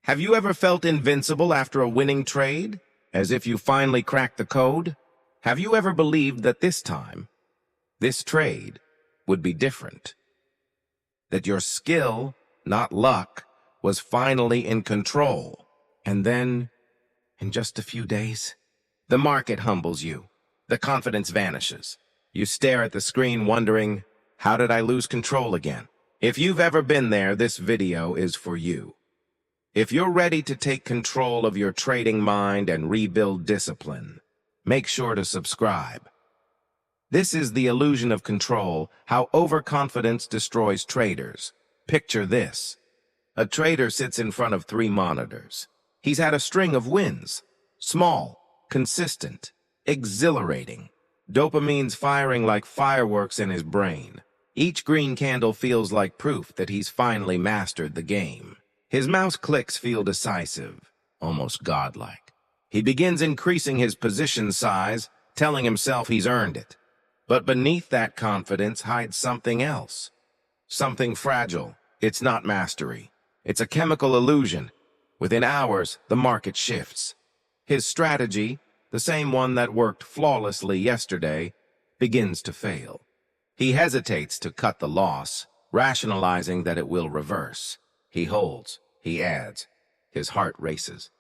Have you ever felt invincible after a winning trade? As if you finally cracked the code? Have you ever believed that this time, this trade, would be different? That your skill, not luck, was finally in control? And then, in just a few days, the market humbles you. The confidence vanishes. You stare at the screen wondering, how did I lose control again? If you've ever been there, this video is for you. If you're ready to take control of your trading mind and rebuild discipline, make sure to subscribe. This is The Illusion of Control, How Overconfidence Destroys Traders. Picture this. A trader sits in front of 3 monitors. He's had a string of wins. Small, consistent, exhilarating. Dopamine's firing like fireworks in his brain. Each green candle feels like proof that he's finally mastered the game. His mouse clicks feel decisive, almost godlike. He begins increasing his position size, telling himself he's earned it. But beneath that confidence hides something else. Something fragile. It's not mastery. It's a chemical illusion. Within hours, the market shifts. His strategy, the same one that worked flawlessly yesterday, begins to fail. He hesitates to cut the loss, rationalizing that it will reverse. He holds, he adds, his heart races.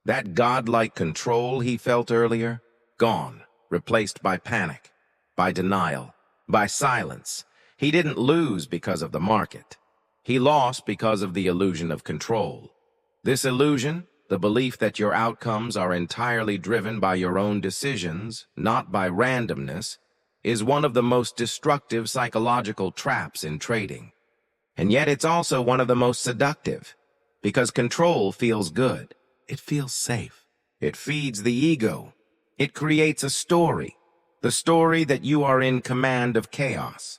That godlike control he felt earlier, gone, replaced by panic, by denial, by silence. He didn't lose because of the market. He lost because of the illusion of control. This illusion, the belief that your outcomes are entirely driven by your own decisions, not by randomness, is one of the most destructive psychological traps in trading. And yet it's also one of the most seductive, because control feels good. It feels safe. It feeds the ego. It creates a story, the story that you are in command of chaos.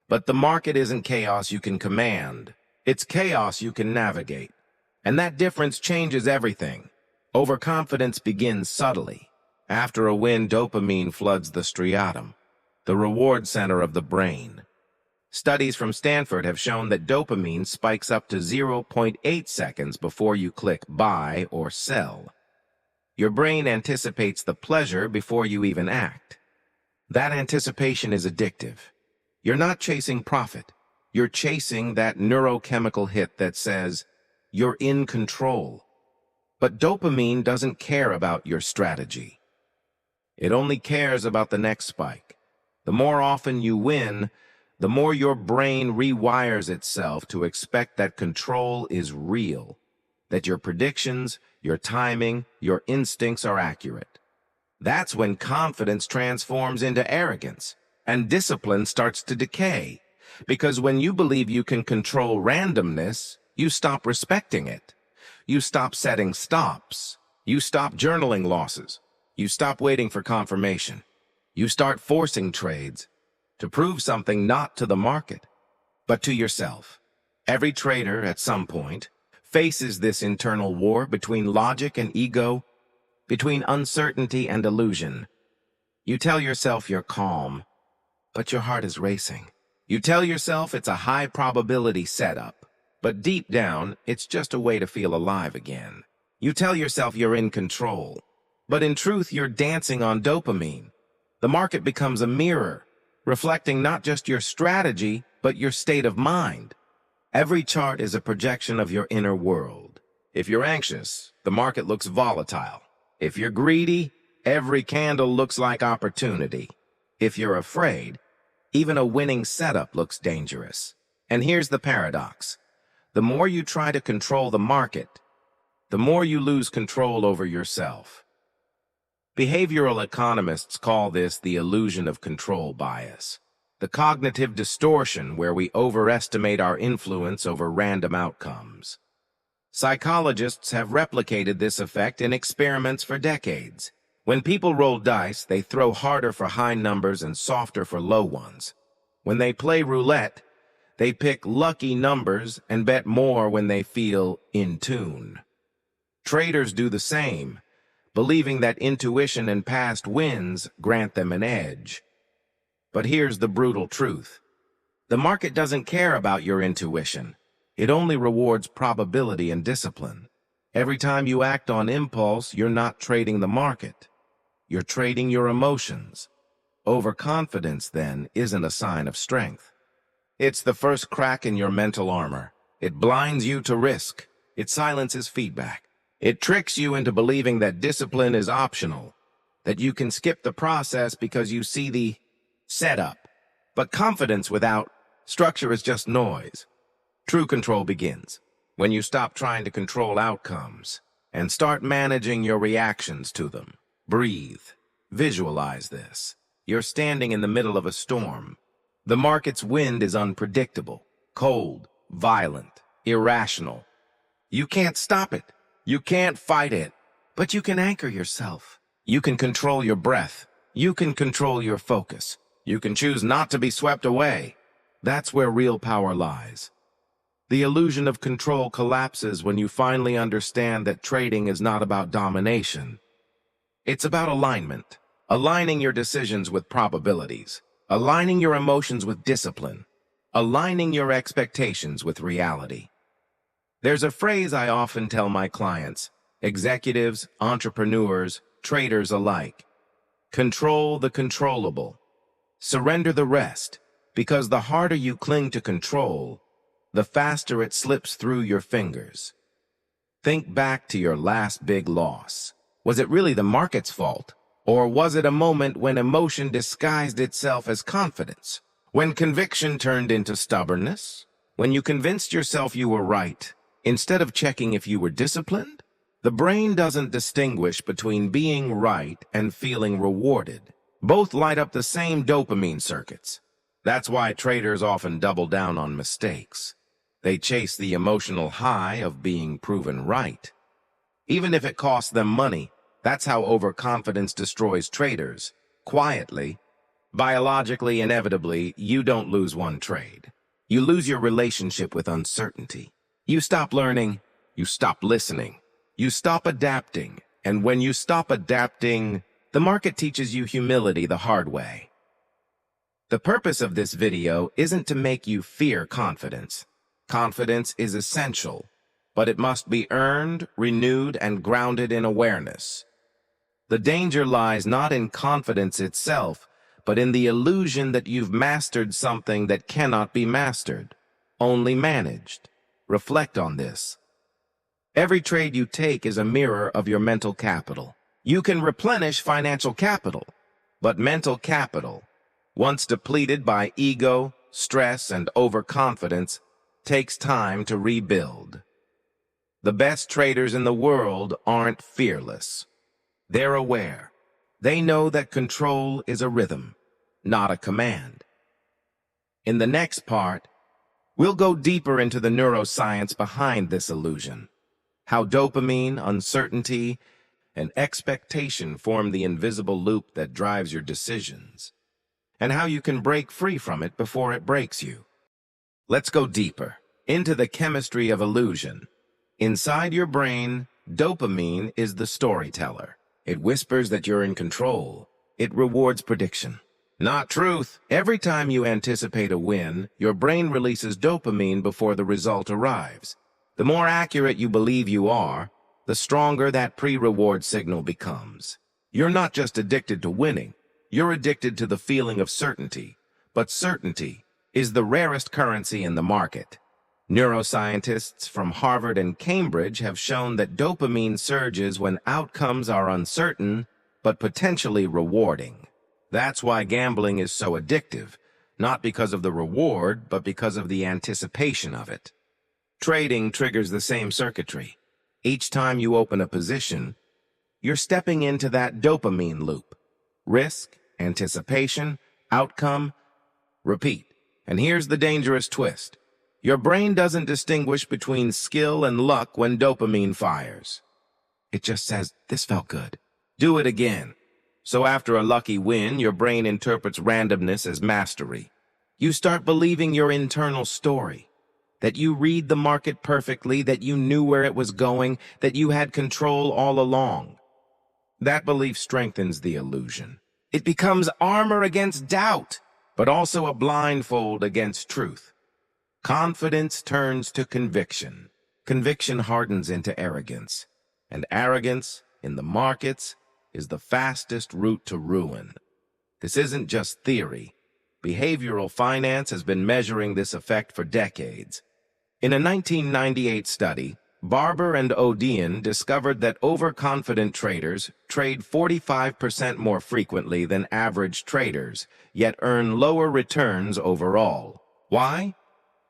But the market isn't chaos you can command. It's chaos you can navigate. And that difference changes everything. Overconfidence begins subtly. After a win, dopamine floods the striatum, the reward center of the brain. Studies from Stanford have shown that dopamine spikes up to 0.8 seconds before you click buy or sell. Your brain anticipates the pleasure before you even act. That anticipation is addictive. You're not chasing profit. You're chasing that neurochemical hit that says, you're in control. But dopamine doesn't care about your strategy. It only cares about the next spike. The more often you win, the more your brain rewires itself to expect that control is real, that your predictions, your timing, your instincts are accurate. That's when confidence transforms into arrogance, and discipline starts to decay. Because when you believe you can control randomness, you stop respecting it. You stop setting stops. You stop journaling losses. You stop waiting for confirmation. You start forcing trades to prove something not to the market, but to yourself. Every trader, at some point, faces this internal war between logic and ego, between uncertainty and illusion. You tell yourself you're calm, but your heart is racing. You tell yourself it's a high-probability setup, but deep down, it's just a way to feel alive again. You tell yourself you're in control, but in truth, you're dancing on dopamine. The market becomes a mirror, reflecting not just your strategy, but your state of mind. Every chart is a projection of your inner world. If you're anxious, the market looks volatile. If you're greedy, every candle looks like opportunity. If you're afraid, even a winning setup looks dangerous. And here's the paradox. The more you try to control the market, the more you lose control over yourself. Behavioral economists call this the illusion of control bias, the cognitive distortion where we overestimate our influence over random outcomes. Psychologists have replicated this effect in experiments for decades. When people roll dice, they throw harder for high numbers and softer for low ones. When they play roulette, they pick lucky numbers and bet more when they feel in tune. Traders do the same, believing that intuition and past wins grant them an edge. But here's the brutal truth. The market doesn't care about your intuition. It only rewards probability and discipline. Every time you act on impulse, you're not trading the market. You're trading your emotions. Overconfidence, then, isn't a sign of strength. It's the first crack in your mental armor. It blinds you to risk. It silences feedback. It tricks you into believing that discipline is optional, that you can skip the process because you see the setup. But confidence without structure is just noise. True control begins when you stop trying to control outcomes and start managing your reactions to them. Breathe. Visualize this. You're standing in the middle of a storm. The market's wind is unpredictable, cold, violent, irrational. You can't stop it. You can't fight it. But you can anchor yourself. You can control your breath. You can control your focus. You can choose not to be swept away. That's where real power lies. The illusion of control collapses when you finally understand that trading is not about domination. It's about alignment. Aligning your decisions with probabilities. Aligning your emotions with discipline. Aligning your expectations with reality. There's a phrase I often tell my clients, executives, entrepreneurs, traders alike. Control the controllable. Surrender the rest, because the harder you cling to control, the faster it slips through your fingers. Think back to your last big loss. Was it really the market's fault? Or was it a moment when emotion disguised itself as confidence? When conviction turned into stubbornness? When you convinced yourself you were right, instead of checking if you were disciplined? The brain doesn't distinguish between being right and feeling rewarded. Both light up the same dopamine circuits. That's why traders often double down on mistakes. They chase the emotional high of being proven right. Even if it costs them money, that's how overconfidence destroys traders. Quietly, biologically, inevitably, you don't lose one trade. You lose your relationship with uncertainty. You stop learning, you stop listening, you stop adapting, and when you stop adapting, the market teaches you humility the hard way. The purpose of this video isn't to make you fear confidence. Confidence is essential, but it must be earned, renewed, and grounded in awareness. The danger lies not in confidence itself, but in the illusion that you've mastered something that cannot be mastered, only managed. Reflect on this. Every trade you take is a mirror of your mental capital. You can replenish financial capital, but mental capital, once depleted by ego, stress, and overconfidence, takes time to rebuild. The best traders in the world aren't fearless. They're aware. They know that control is a rhythm, not a command. In the next part, we'll go deeper into the neuroscience behind this illusion, how dopamine, uncertainty, and expectation form the invisible loop that drives your decisions, and how you can break free from it before it breaks you. Let's go deeper into the chemistry of illusion. Inside your brain, dopamine is the storyteller. It whispers that you're in control. It rewards prediction, not truth. Every time you anticipate a win, your brain releases dopamine before the result arrives. The more accurate you believe you are, the stronger that pre-reward signal becomes. You're not just addicted to winning, you're addicted to the feeling of certainty. But certainty is the rarest currency in the market. Neuroscientists from Harvard and Cambridge have shown that dopamine surges when outcomes are uncertain, but potentially rewarding. That's why gambling is so addictive, not because of the reward, but because of the anticipation of it. Trading triggers the same circuitry. Each time you open a position, you're stepping into that dopamine loop. Risk, anticipation, outcome, repeat. And here's the dangerous twist. Your brain doesn't distinguish between skill and luck when dopamine fires. It just says, this felt good. Do it again. So after a lucky win, your brain interprets randomness as mastery. You start believing your internal story, that you read the market perfectly, that you knew where it was going, that you had control all along. That belief strengthens the illusion. It becomes armor against doubt, but also a blindfold against truth. Confidence turns to conviction. Conviction hardens into arrogance. And arrogance in the markets is the fastest route to ruin. This isn't just theory. Behavioral finance has been measuring this effect for decades. In a 1998 study, Barber and Odean discovered that overconfident traders trade 45% more frequently than average traders, yet earn lower returns overall. Why?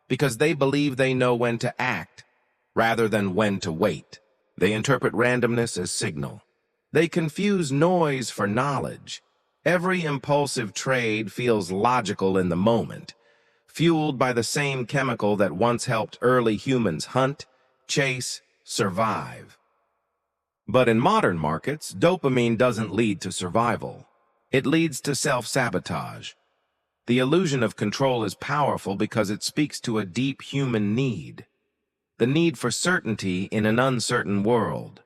Because they believe they know when to act, rather than when to wait. They interpret randomness as signal. They confuse noise for knowledge. Every impulsive trade feels logical in the moment, fueled by the same chemical that once helped early humans hunt, chase, survive. But in modern markets, dopamine doesn't lead to survival. It leads to self-sabotage. The illusion of control is powerful because it speaks to a deep human need. The need for certainty in an uncertain world.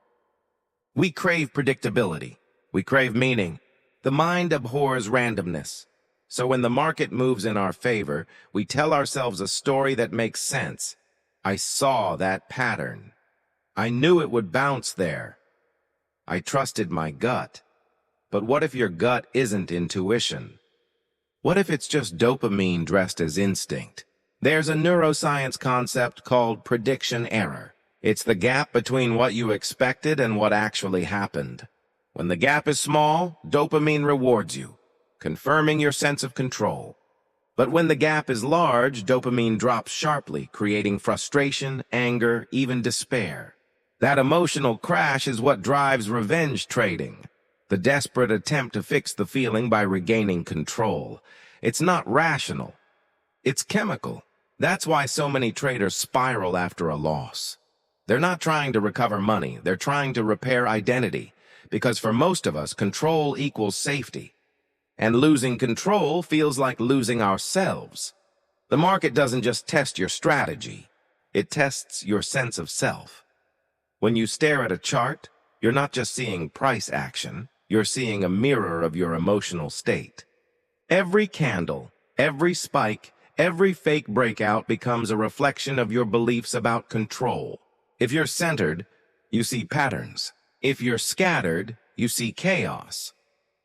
We crave predictability. We crave meaning. The mind abhors randomness. So when the market moves in our favor, we tell ourselves a story that makes sense. I saw that pattern. I knew it would bounce there. I trusted my gut. But what if your gut isn't intuition? What if it's just dopamine dressed as instinct? There's a neuroscience concept called prediction error. It's the gap between what you expected and what actually happened. When the gap is small, dopamine rewards you, confirming your sense of control. But when the gap is large, dopamine drops sharply, creating frustration, anger, even despair. That emotional crash is what drives revenge trading, the desperate attempt to fix the feeling by regaining control. It's not rational. It's chemical. That's why so many traders spiral after a loss. They're not trying to recover money. They're trying to repair identity. Because for most of us, control equals safety. And losing control feels like losing ourselves. The market doesn't just test your strategy. It tests your sense of self. When you stare at a chart, you're not just seeing price action. You're seeing a mirror of your emotional state. Every candle, every spike, every fake breakout becomes a reflection of your beliefs about control. If you're centered, you see patterns. If you're scattered, you see chaos.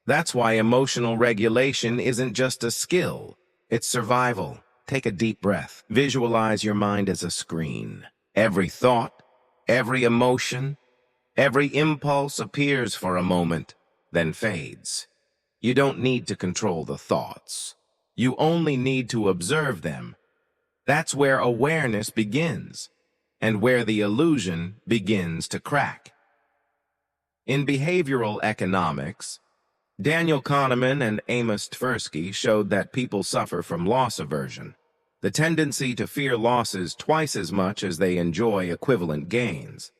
That's why emotional regulation isn't just a skill. It's survival. Take a deep breath. Visualize your mind as a screen. Every thought, every emotion, every impulse appears for a moment, then fades. You don't need to control the thoughts. You only need to observe them. That's where awareness begins, and where the illusion begins to crack. In behavioral economics, Daniel Kahneman and Amos Tversky showed that people suffer from loss aversion, the tendency to fear losses twice as much as they enjoy equivalent gains.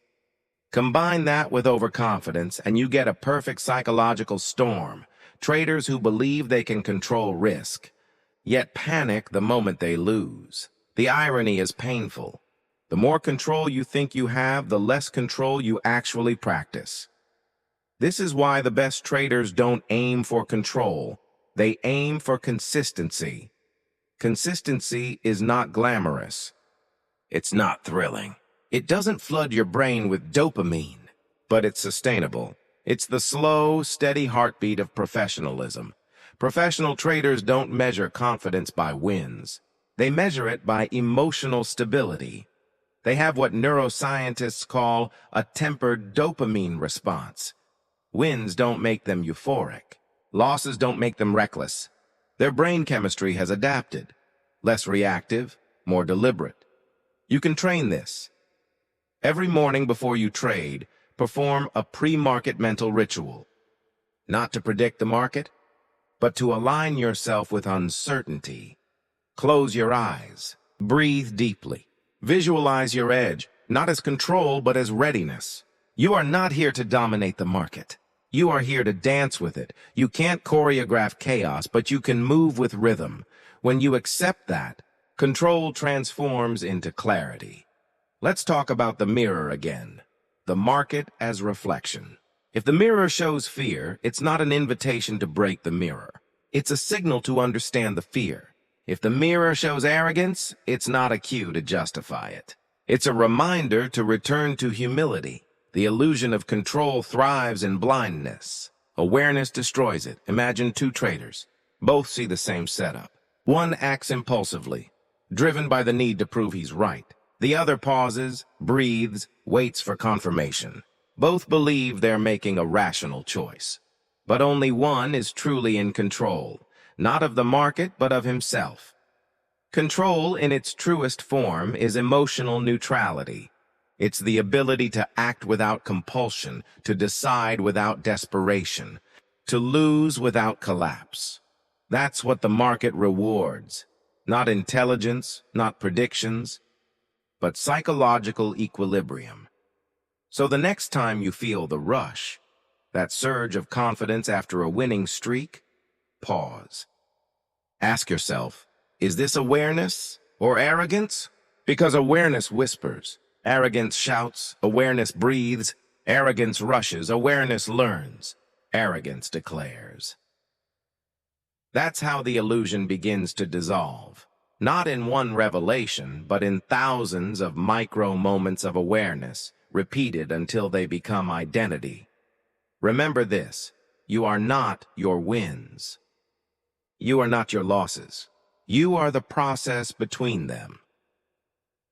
Combine that with overconfidence, and you get a perfect psychological storm. Traders who believe they can control risk, yet panic the moment they lose. The irony is painful. The more control you think you have, the less control you actually practice. This is why the best traders don't aim for control. They aim for consistency. Consistency is not glamorous. It's not thrilling. It doesn't flood your brain with dopamine, but it's sustainable. It's the slow, steady heartbeat of professionalism. Professional traders don't measure confidence by wins. They measure it by emotional stability. They have what neuroscientists call a tempered dopamine response. Wins don't make them euphoric. Losses don't make them reckless. Their brain chemistry has adapted. Less reactive, more deliberate. You can train this. Every morning before you trade, perform a pre-market mental ritual. Not to predict the market, but to align yourself with uncertainty. Close your eyes. Breathe deeply. Visualize your edge, not as control, but as readiness. You are not here to dominate the market. You are here to dance with it. You can't choreograph chaos, but you can move with rhythm. When you accept that, control transforms into clarity. Let's talk about the mirror again. The market as reflection. If the mirror shows fear, it's not an invitation to break the mirror. It's a signal to understand the fear. If the mirror shows arrogance, it's not a cue to justify it. It's a reminder to return to humility. The illusion of control thrives in blindness. Awareness destroys it. Imagine two traders. Both see the same setup. One acts impulsively, driven by the need to prove he's right. The other pauses, breathes, waits for confirmation. Both believe they're making a rational choice. But only one is truly in control, not of the market, but of himself. Control, in its truest form, is emotional neutrality. It's the ability to act without compulsion, to decide without desperation, to lose without collapse. That's what the market rewards. Not intelligence, not predictions, but psychological equilibrium. So the next time you feel the rush, that surge of confidence after a winning streak, pause. Ask yourself, is this awareness or arrogance? Because awareness whispers, arrogance shouts, awareness breathes, arrogance rushes, awareness learns, arrogance declares. That's how the illusion begins to dissolve. Not in one revelation, but in thousands of micro moments of awareness, repeated until they become identity. Remember this, you are not your wins. You are not your losses. You are the process between them.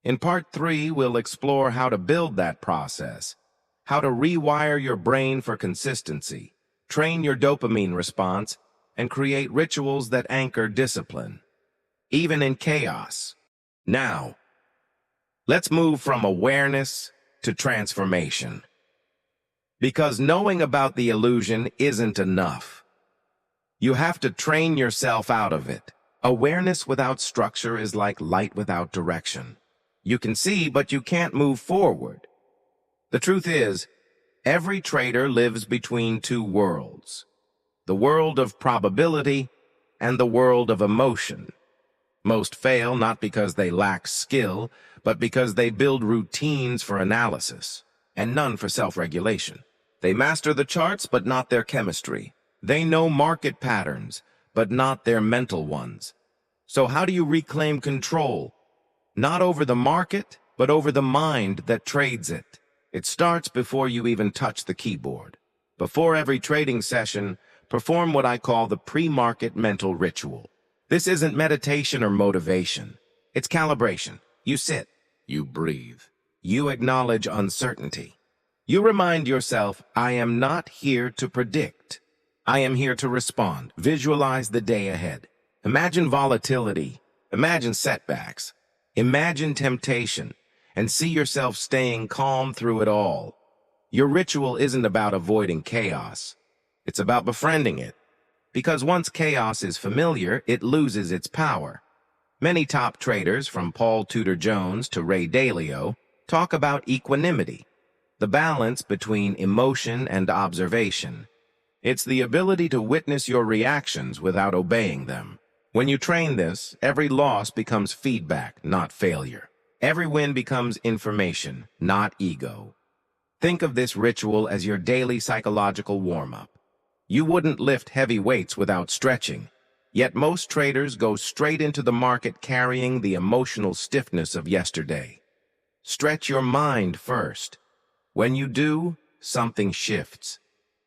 In part 3, we'll explore how to build that process, how to rewire your brain for consistency, train your dopamine response, and create rituals that anchor discipline, even in chaos. Now, let's move from awareness to transformation. Because knowing about the illusion isn't enough. You have to train yourself out of it. Awareness without structure is like light without direction. You can see, but you can't move forward. The truth is, every trader lives between two worlds. The world of probability and the world of emotion. Most fail not because they lack skill, but because they build routines for analysis, and none for self-regulation. They master the charts, but not their chemistry. They know market patterns, but not their mental ones. So how do you reclaim control? Not over the market, but over the mind that trades it. It starts before you even touch the keyboard. Before every trading session, perform what I call the pre-market mental ritual. This isn't meditation or motivation. It's calibration. You sit, you breathe, you acknowledge uncertainty. You remind yourself, I am not here to predict. I am here to respond. Visualize the day ahead. Imagine volatility. Imagine setbacks. Imagine temptation, and see yourself staying calm through it all. Your ritual isn't about avoiding chaos. It's about befriending it. Because once chaos is familiar, it loses its power. Many top traders, from Paul Tudor Jones to Ray Dalio, talk about equanimity, the balance between emotion and observation. It's the ability to witness your reactions without obeying them. When you train this, every loss becomes feedback, not failure. Every win becomes information, not ego. Think of this ritual as your daily psychological warm-up. You wouldn't lift heavy weights without stretching, yet most traders go straight into the market carrying the emotional stiffness of yesterday. Stretch your mind first. When you do, something shifts.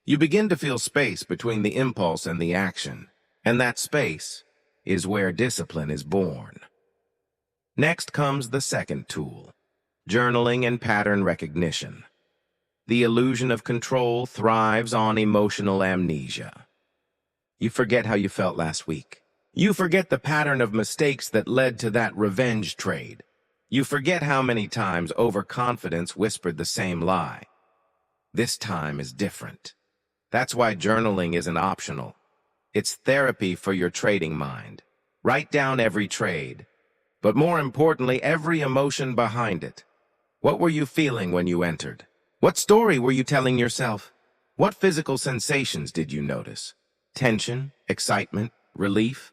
You begin to feel space between the impulse and the action, and that space is where discipline is born. Next comes the second tool, journaling and pattern recognition. The illusion of control thrives on emotional amnesia. You forget how you felt last week. You forget the pattern of mistakes that led to that revenge trade. You forget how many times overconfidence whispered the same lie. This time is different. That's why journaling isn't optional. It's therapy for your trading mind. Write down every trade, but more importantly, every emotion behind it. What were you feeling when you entered? What story were you telling yourself? What physical sensations did you notice? Tension, excitement, relief?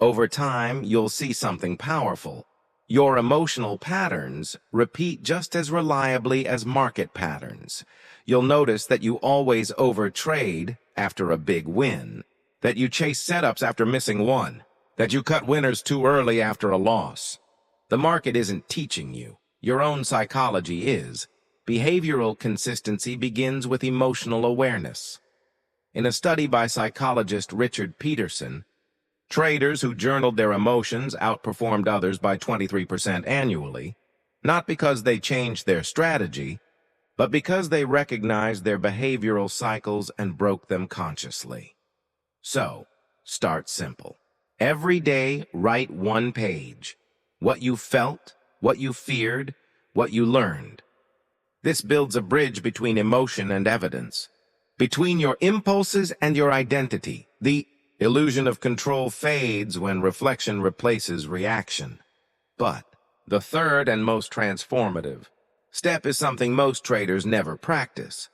Over time, you'll see something powerful. Your emotional patterns repeat just as reliably as market patterns. You'll notice that you always overtrade after a big win, that you chase setups after missing one, that you cut winners too early after a loss. The market isn't teaching you. Your own psychology is. behavioral consistency begins with emotional awareness. In a study by psychologist Richard Peterson, traders who journaled their emotions outperformed others by 23% annually, not because they changed their strategy, but because they recognized their behavioral cycles and broke them consciously. So, start simple. Every day, write one page. What you felt, what you feared, what you learned. This builds a bridge between emotion and evidence, between your impulses and your identity. The illusion of control fades when reflection replaces reaction. But the third and most transformative step is something most traders never practice: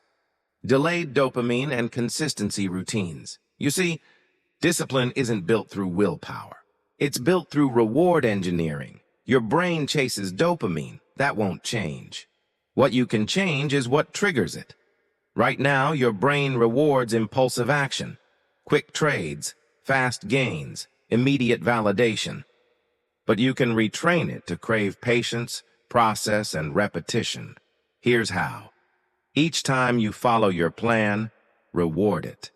delayed dopamine and consistency routines. You see, discipline isn't built through willpower. It's built through reward engineering. Your brain chases dopamine. That won't change. What you can change is what triggers it. Right now, your brain rewards impulsive action, quick trades, fast gains, immediate validation. But you can retrain it to crave patience, process, and repetition. Here's how. Each time you follow your plan, reward it.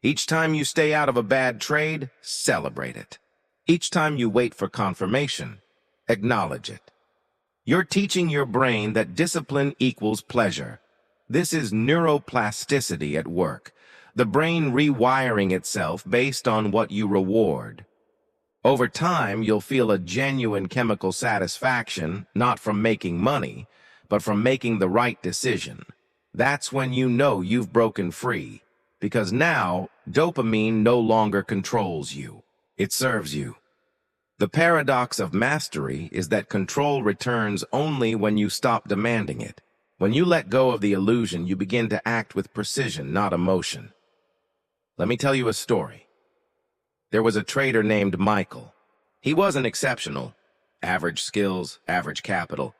Each time you stay out of a bad trade, celebrate it. Each time you wait for confirmation, acknowledge it. You're teaching your brain that discipline equals pleasure. This is neuroplasticity at work, the brain rewiring itself based on what you reward. Over time, you'll feel a genuine chemical satisfaction, not from making money, but from making the right decision. That's when you know you've broken free, because now dopamine no longer controls you. It serves you. The paradox of mastery is that control returns only when you stop demanding it. When you let go of the illusion, you begin to act with precision, not emotion. Let me tell you a story. There was a trader named Michael. He wasn't exceptional, average skills, average capital,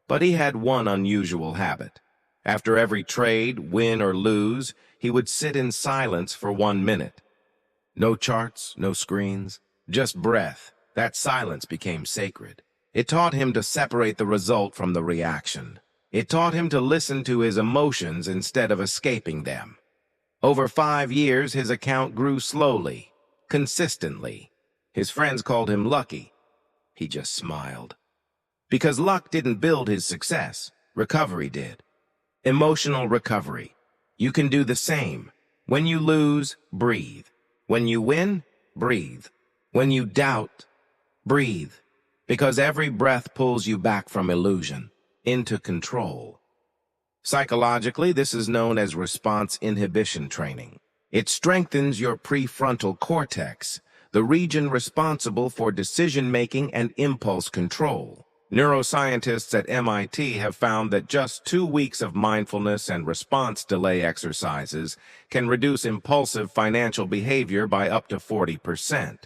but he had one unusual habit. After every trade, win or lose, he would sit in silence for 1 minute. No charts, no screens, just breath. That silence became sacred. It taught him to separate the result from the reaction. It taught him to listen to his emotions instead of escaping them. Over 5 years, his account grew slowly, consistently. His friends called him lucky. He just smiled. Because luck didn't build his success, recovery did. Emotional recovery. You can do the same. When you lose, breathe. When you win, breathe. When you doubt, breathe. Because every breath pulls you back from illusion into control. Psychologically, this is known as response inhibition training. It strengthens your prefrontal cortex, the region responsible for decision-making and impulse control. Neuroscientists at MIT have found that just 2 weeks of mindfulness and response delay exercises can reduce impulsive financial behavior by up to 40%.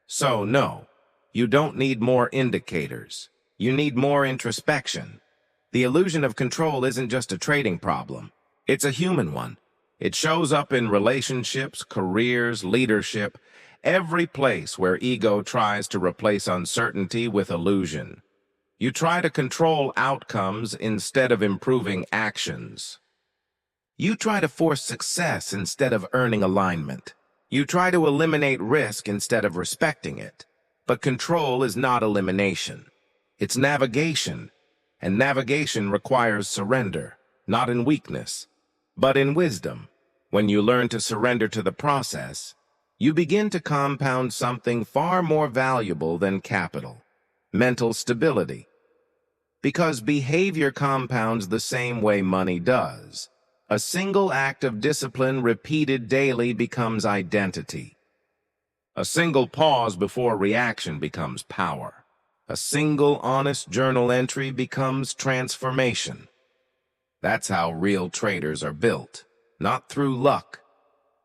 So no, you don't need more indicators. You need more introspection. The illusion of control isn't just a trading problem. It's a human one. It shows up in relationships, careers, leadership, every place where ego tries to replace uncertainty with illusion. You try to control outcomes instead of improving actions. You try to force success instead of earning alignment. You try to eliminate risk instead of respecting it. But control is not elimination. It's navigation. And navigation requires surrender, not in weakness, but in wisdom. When you learn to surrender to the process, you begin to compound something far more valuable than capital: mental stability. Because behavior compounds the same way money does. A single act of discipline repeated daily becomes identity. A single pause before reaction becomes power. A single honest journal entry becomes transformation. That's how real traders are built. Not through luck,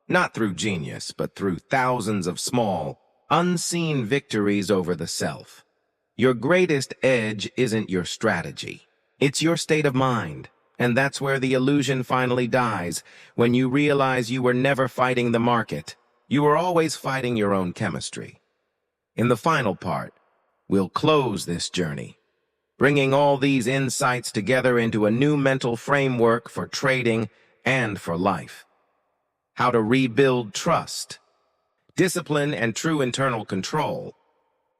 not through genius, but through thousands of small, unseen victories over the self. Your greatest edge isn't your strategy. It's your state of mind. And that's where the illusion finally dies, when you realize you were never fighting the market. You were always fighting your own chemistry. In the final part, we'll close this journey. bringing all these insights together into a new mental framework for trading and for life. How to rebuild trust, discipline, and true internal control,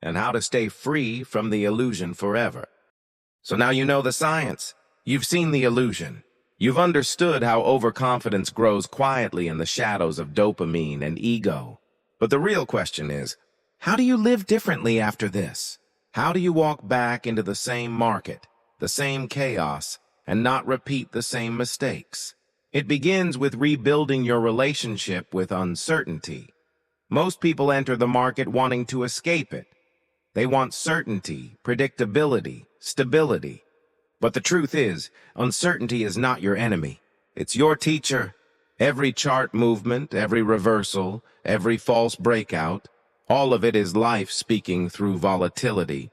and how to stay free from the illusion forever. So now you know the science. You've seen the illusion. You've understood how overconfidence grows quietly in the shadows of dopamine and ego. But the real question is, how do you live differently after this? How do you walk back into the same market, the same chaos, and not repeat the same mistakes? It begins with rebuilding your relationship with uncertainty. Most people enter the market wanting to escape it. They want certainty, predictability, stability. But the truth is, uncertainty is not your enemy. It's your teacher. Every chart movement, every reversal, every false breakout, all of it is life speaking through volatility,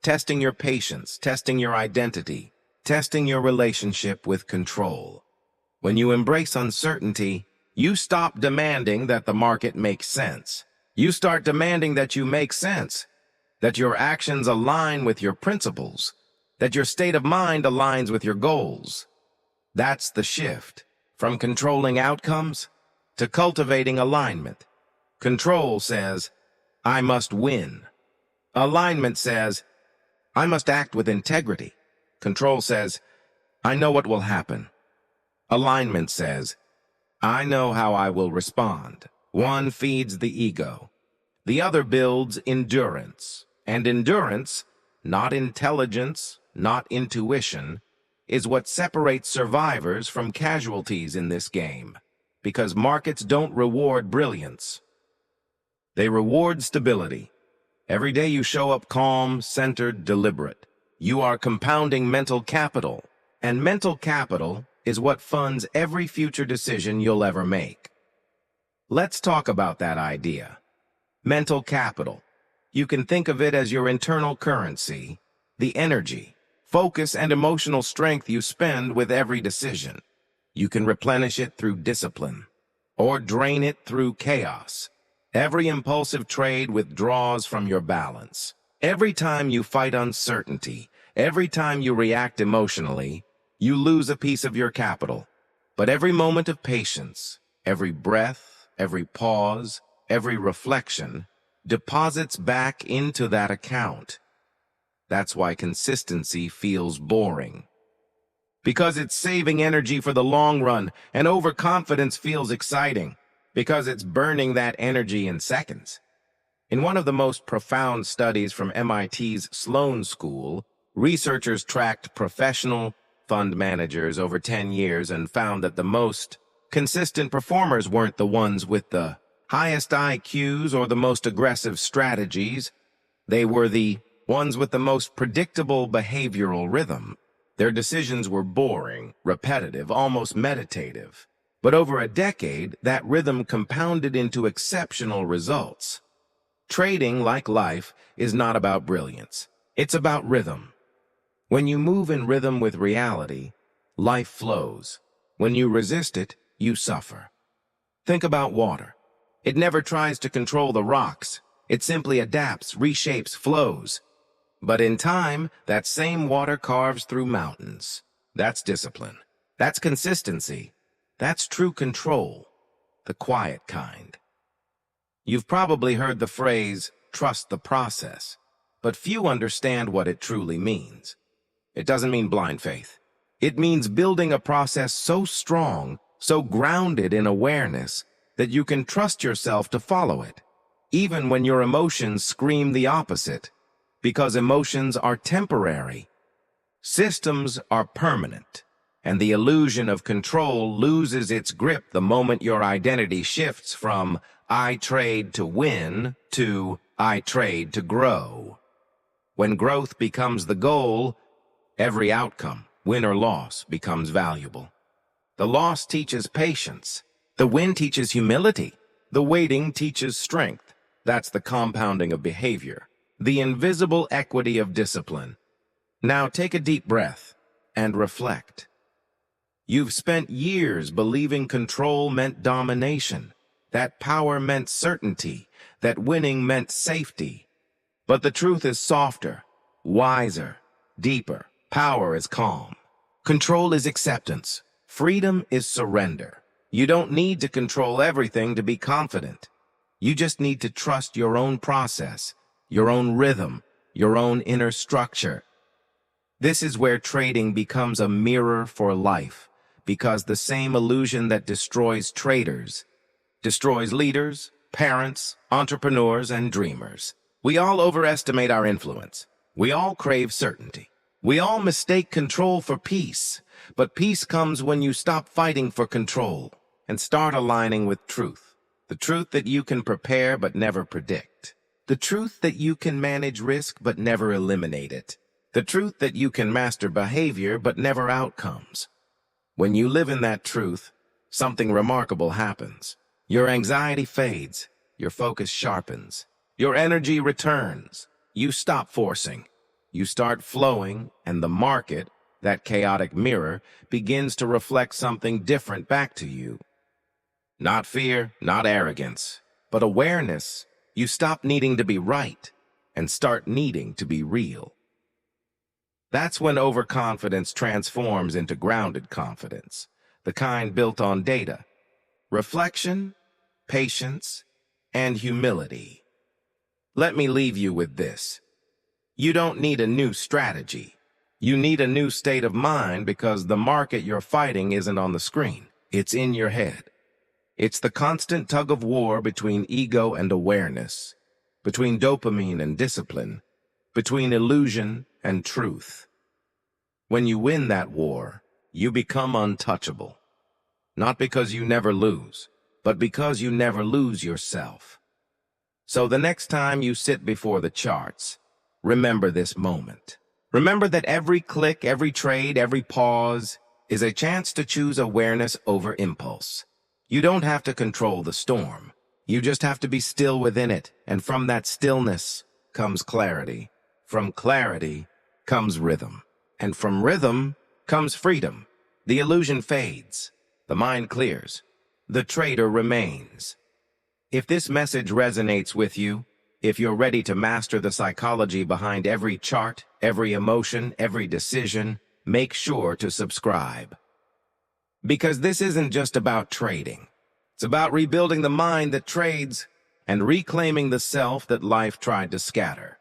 testing your patience, testing your identity, testing your relationship with control. When you embrace uncertainty, you stop demanding that the market makes sense. You start demanding that you make sense, that your actions align with your principles, that your state of mind aligns with your goals. That's the shift, from controlling outcomes to cultivating alignment. Control says, I must win. Alignment says, I must act with integrity. Control says, I know what will happen. Alignment says, I know how I will respond. One feeds the ego. The other builds endurance. And endurance, not intelligence, not intuition, is what separates survivors from casualties in this game. Because markets don't reward brilliance. They reward stability. Every day you show up calm, centered, deliberate. You are compounding mental capital. And mental capital is what funds every future decision you'll ever make. Let's talk about that idea. Mental capital. You can think of it as your internal currency, the energy, focus, and emotional strength you spend with every decision. You can replenish it through discipline, or drain it through chaos. Every impulsive trade withdraws from your balance. Every time you fight uncertainty, every time you react emotionally, you lose a piece of your capital. But every moment of patience, every breath, every pause, every reflection, deposits back into that account. That's why consistency feels boring. Because it's saving energy for the long run, and overconfidence feels exciting, because it's burning that energy in seconds. In one of the most profound studies from MIT's Sloan School, researchers tracked professional fund managers over 10 years and found that the most consistent performers weren't the ones with the highest IQs or the most aggressive strategies. They were the ones with the most predictable behavioral rhythm. Their decisions were boring, repetitive, almost meditative. But over a decade, that rhythm compounded into exceptional results. Trading, like life, is not about brilliance. It's about rhythm. When you move in rhythm with reality, life flows. When you resist it, you suffer. Think about water. It never tries to control the rocks. It simply adapts, reshapes, flows. But in time, that same water carves through mountains. That's discipline. That's consistency. That's true control, the quiet kind. You've probably heard the phrase, trust the process, but few understand what it truly means. It doesn't mean blind faith. It means building a process so strong, so grounded in awareness, that you can trust yourself to follow it, even when your emotions scream the opposite, because emotions are temporary. Systems are permanent, and the illusion of control loses its grip the moment your identity shifts from I trade to win to I trade to grow. When growth becomes the goal, every outcome, win or loss, becomes valuable. The loss teaches patience. The win teaches humility. The waiting teaches strength. That's the compounding of behavior, the invisible equity of discipline. Now take a deep breath and reflect. You've spent years believing control meant domination, that power meant certainty, that winning meant safety. But the truth is softer, wiser, deeper. Power is calm. Control is acceptance. Freedom is surrender. You don't need to control everything to be confident. You just need to trust your own process, your own rhythm, your own inner structure. This is where trading becomes a mirror for life, because the same illusion that destroys traders destroys leaders, parents, entrepreneurs, and dreamers. We all overestimate our influence. We all crave certainty. We all mistake control for peace, but peace comes when you stop fighting for control and start aligning with truth. The truth that you can prepare but never predict. The truth that you can manage risk but never eliminate it. The truth that you can master behavior but never outcomes. When you live in that truth, something remarkable happens. Your anxiety fades, your focus sharpens, your energy returns. You stop forcing, you start flowing, and the market, that chaotic mirror, begins to reflect something different back to you. Not fear, not arrogance, but awareness. You stop needing to be right and start needing to be real. That's when overconfidence transforms into grounded confidence, the kind built on data, reflection, patience, and humility. Let me leave you with this. You don't need a new strategy. You need a new state of mind, because the market you're fighting isn't on the screen. It's in your head. It's the constant tug of war between ego and awareness, between dopamine and discipline, between illusion and truth. When you win that war, you become untouchable. Not because you never lose, but because you never lose yourself. So the next time you sit before the charts, remember this moment. Remember that every click, every trade, every pause is a chance to choose awareness over impulse. You don't have to control the storm. You just have to be still within it, and from that stillness comes clarity. From clarity comes rhythm, and from rhythm comes freedom. The illusion fades, the mind clears, the trader remains. If this message resonates with you, if you're ready to master the psychology behind every chart, every emotion, every decision, make sure to subscribe. Because this isn't just about trading. It's about rebuilding the mind that trades and reclaiming the self that life tried to scatter.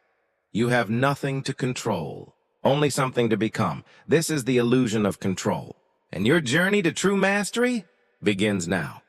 You have nothing to control, only something to become. This is the illusion of control. And your journey to true mastery begins now.